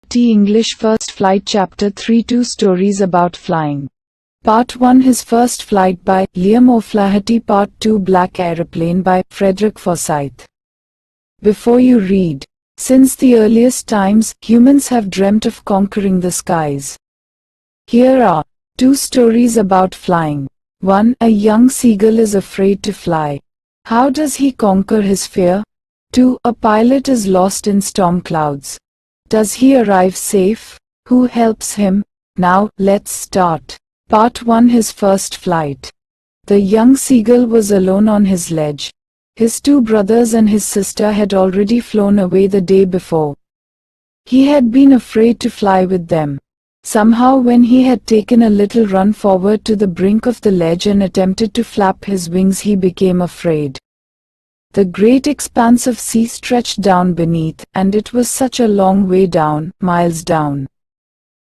T English First Flight Chapter 3 2 Stories About Flying. Part 1 His First Flight by Liam O'Flaherty. Part 2 Black Aeroplane by Frederick Forsyth. Before you read. Since the earliest times, humans have dreamt of conquering the skies. Here are 2 stories about flying. 1. A young seagull is afraid to fly. How does he conquer his fear? 2. A pilot is lost in storm clouds. Does he arrive safe? Who helps him? Now, let's start. Part 1 His First Flight. The young seagull was alone on his ledge. His 2 brothers and his sister had already flown away the day before. He had been afraid to fly with them. Somehow when he had taken a little run forward to the brink of the ledge and attempted to flap his wings, he became afraid. The great expanse of sea stretched down beneath, and it was such a long way down, miles down.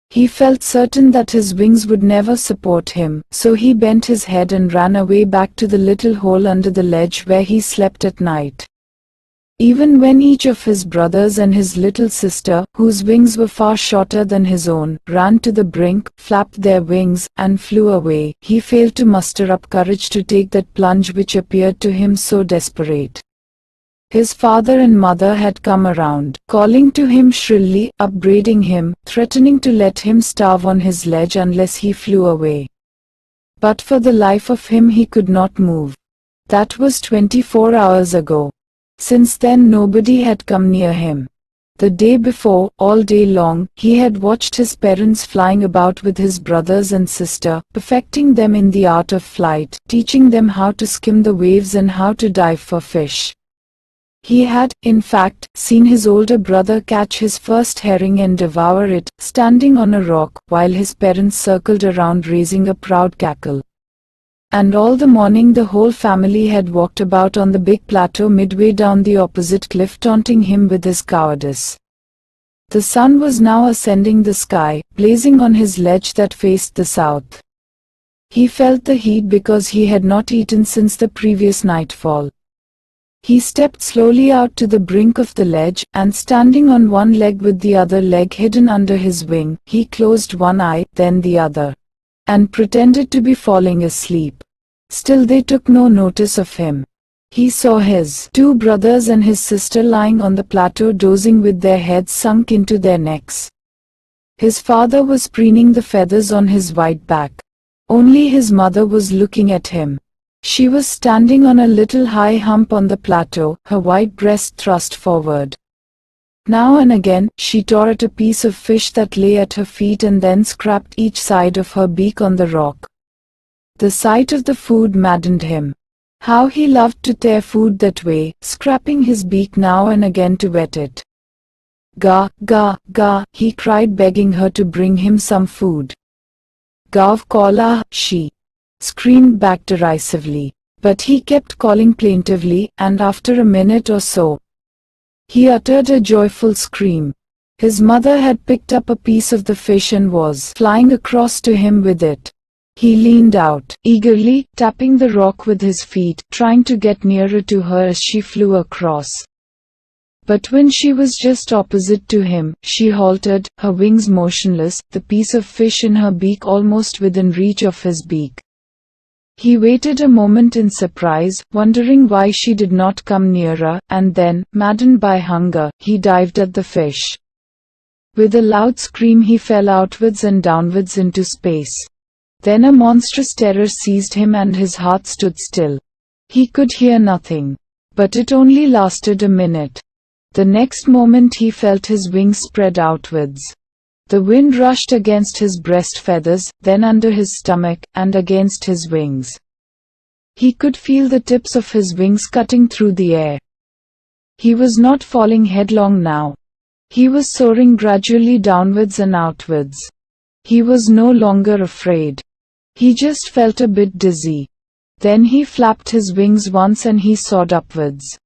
He felt certain that his wings would never support him, so he bent his head and ran away back to the little hole under the ledge where he slept at night. Even when each of his brothers and his little sister, whose wings were far shorter than his own, ran to the brink, flapped their wings, and flew away, he failed to muster up courage to take that plunge which appeared to him so desperate. His father and mother had come around, calling to him shrilly, upbraiding him, threatening to let him starve on his ledge unless he flew away. But for the life of him he could not move. That was 24 hours ago. Since then nobody had come near him. The day before, all day long, he had watched his parents flying about with his brothers and sister, perfecting them in the art of flight, teaching them how to skim the waves and how to dive for fish. He had, in fact, seen his older brother catch his first herring and devour it, standing on a rock, while his parents circled around raising a proud cackle. And all the morning the whole family had walked about on the big plateau midway down the opposite cliff, taunting him with his cowardice. The sun was now ascending the sky, blazing on his ledge that faced the south. He felt the heat because he had not eaten since the previous nightfall. He stepped slowly out to the brink of the ledge, and standing on one leg with the other leg hidden under his wing, he closed one eye, then the other, and pretended to be falling asleep. Still they took no notice of him. He saw his 2 brothers and his sister lying on the plateau dozing with their heads sunk into their necks. His father was preening the feathers on his white back. Only his mother was looking at him. She was standing on a little high hump on the plateau, her white breast thrust forward. Now and again, she tore at a piece of fish that lay at her feet and then scraped each side of her beak on the rock. The sight of the food maddened him. How he loved to tear food that way, scraping his beak now and again to wet it. "Ga, ga, ga," he cried, begging her to bring him some food. "Gav kola," she screamed back derisively. But he kept calling plaintively, and after a minute or so, he uttered a joyful scream. His mother had picked up a piece of the fish and was flying across to him with it. He leaned out, eagerly, tapping the rock with his feet, trying to get nearer to her as she flew across. But when she was just opposite to him, she halted, her wings motionless, the piece of fish in her beak almost within reach of his beak. He waited a moment in surprise, wondering why she did not come nearer, and then, maddened by hunger, he dived at the fish. With a loud scream he fell outwards and downwards into space. Then a monstrous terror seized him and his heart stood still. He could hear nothing. But it only lasted a minute. The next moment he felt his wings spread outwards. The wind rushed against his breast feathers, then under his stomach, and against his wings. He could feel the tips of his wings cutting through the air. He was not falling headlong now. He was soaring gradually downwards and outwards. He was no longer afraid. He just felt a bit dizzy. Then he flapped his wings once and he soared upwards.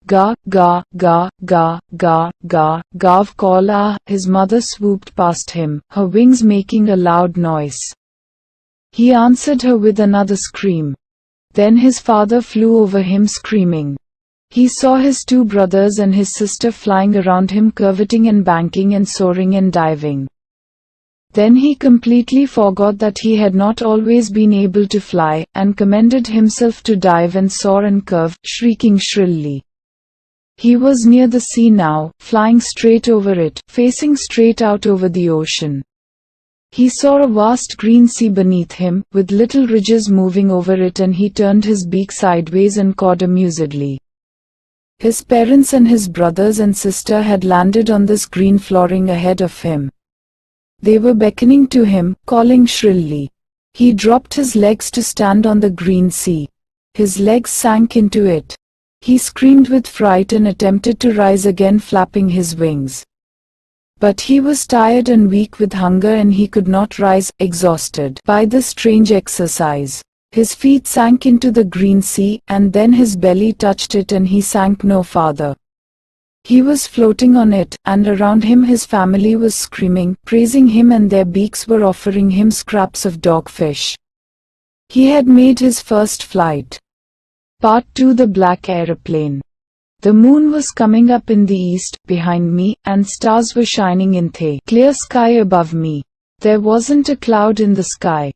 "Ga, ga, ga, ga, ga, ga, gav kola," his mother swooped past him, her wings making a loud noise. He answered her with another scream. Then his father flew over him screaming. He saw his two brothers and his sister flying around him, curveting and banking and soaring and diving. Then he completely forgot that he had not always been able to fly, and commended himself to dive and soar and curve, shrieking shrilly. He was near the sea now, flying straight over it, facing straight out over the ocean. He saw a vast green sea beneath him, with little ridges moving over it, and he turned his beak sideways and cawed amusedly. His parents and his brothers and sister had landed on this green flooring ahead of him. They were beckoning to him, calling shrilly. He dropped his legs to stand on the green sea. His legs sank into it. He screamed with fright and attempted to rise again, flapping his wings. But he was tired and weak with hunger, and he could not rise, exhausted by the strange exercise. His feet sank into the green sea, and then his belly touched it and he sank no farther. He was floating on it, and around him his family was screaming, praising him, and their beaks were offering him scraps of dogfish. He had made his first flight. Part 2: The Black Aeroplane. The moon was coming up in the east, behind me, and stars were shining in the clear sky above me. There wasn't a cloud in the sky.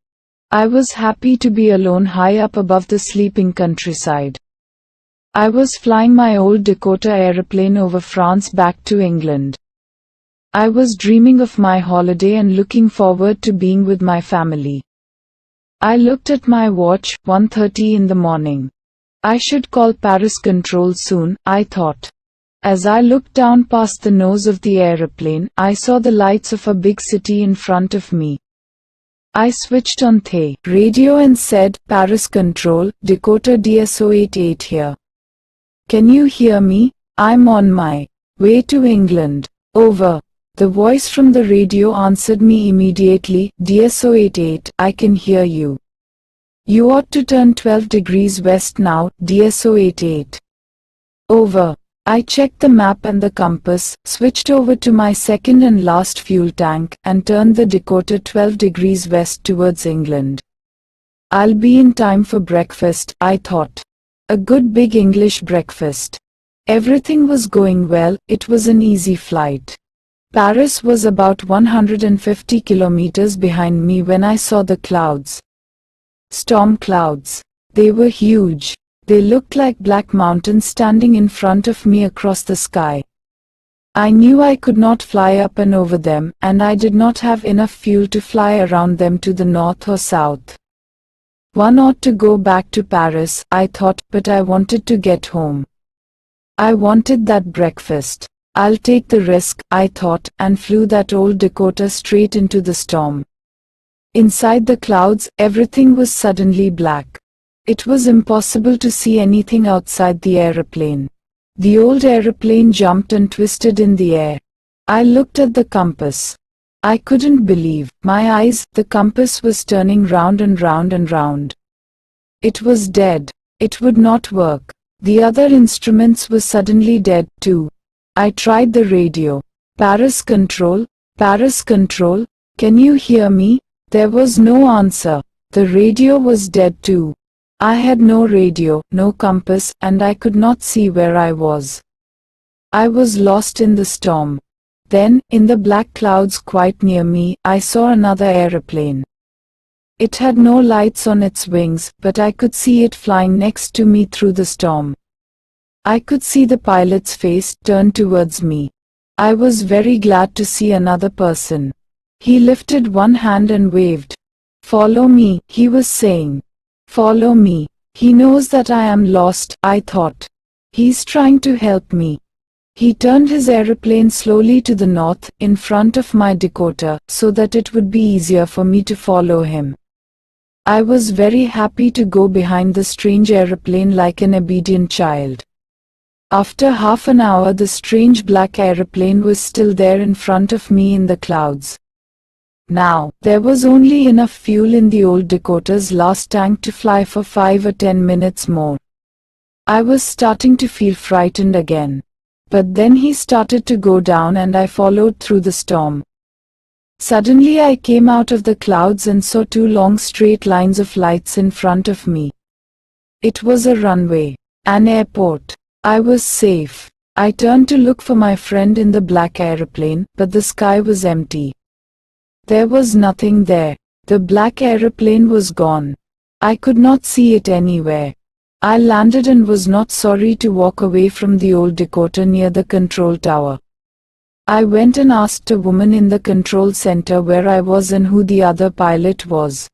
I was happy to be alone high up above the sleeping countryside. I was flying my old Dakota aeroplane over France back to England. I was dreaming of my holiday and looking forward to being with my family. I looked at my watch, 1:30 in the morning. I should call Paris Control soon, I thought. As I looked down past the nose of the aeroplane, I saw the lights of a big city in front of me. I switched on the radio and said, "Paris Control, Dakota DSO-88 here. Can you hear me? I'm on my way to England. Over." The voice from the radio answered me immediately, "DSO-88, I can hear you. You ought to turn 12 degrees west now, DSO-88. Over." I checked the map and the compass, switched over to my second and last fuel tank, and turned the Dakota 12 degrees west towards England. I'll be in time for breakfast, I thought. A good big English breakfast. Everything was going well, it was an easy flight. Paris was about 150 kilometers behind me when I saw the clouds. Storm clouds. They were huge. They looked like black mountains standing in front of me across the sky. I knew I could not fly up and over them, and I did not have enough fuel to fly around them to the north or south. One ought to go back to Paris, I thought, but I wanted to get home. I wanted that breakfast. I'll take the risk, I thought, and flew that old Dakota straight into the storm. Inside the clouds, everything was suddenly black. It was impossible to see anything outside the aeroplane. The old aeroplane jumped and twisted in the air. I looked at the compass. I couldn't believe my eyes. The compass was turning round and round and round. It was dead. It would not work. The other instruments were suddenly dead too. I tried the radio. "Paris Control, Paris Control, can you hear me?" There was no answer. The radio was dead too. I had no radio, no compass, and I could not see where I was. I was lost in the storm. Then, in the black clouds quite near me, I saw another aeroplane. It had no lights on its wings, but I could see it flying next to me through the storm. I could see the pilot's face turned towards me. I was very glad to see another person. He lifted one hand and waved. "Follow me," he was saying. "Follow me. He knows that I am lost," I thought. "He's trying to help me." He turned his aeroplane slowly to the north, in front of my Dakota, so that it would be easier for me to follow him. I was very happy to go behind the strange aeroplane like an obedient child. After half an hour, the strange black aeroplane was still there in front of me in the clouds. Now, there was only enough fuel in the old Dakota's last tank to fly for 5 or 10 minutes more. I was starting to feel frightened again. But then he started to go down and I followed through the storm. Suddenly I came out of the clouds and saw 2 long straight lines of lights in front of me. It was a runway, an airport. I was safe. I turned to look for my friend in the black aeroplane, but the sky was empty. There was nothing there. The black aeroplane was gone. I could not see it anywhere. I landed and was not sorry to walk away from the old decoder near the control tower. I went and asked a woman in the control center where I was and who the other pilot was.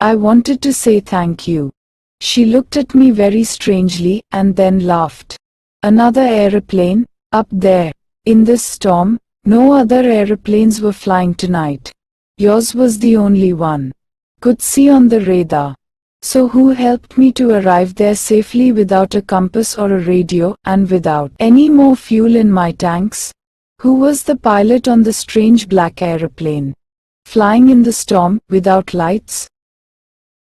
I wanted to say thank you. She looked at me very strangely and then laughed. Another aeroplane? Up there. In this storm, no other aeroplanes were flying tonight. Yours was the only one. Could see on the radar. So who helped me to arrive there safely without a compass or a radio, and without any more fuel in my tanks? Who was the pilot on the strange black aeroplane? Flying in the storm, without lights?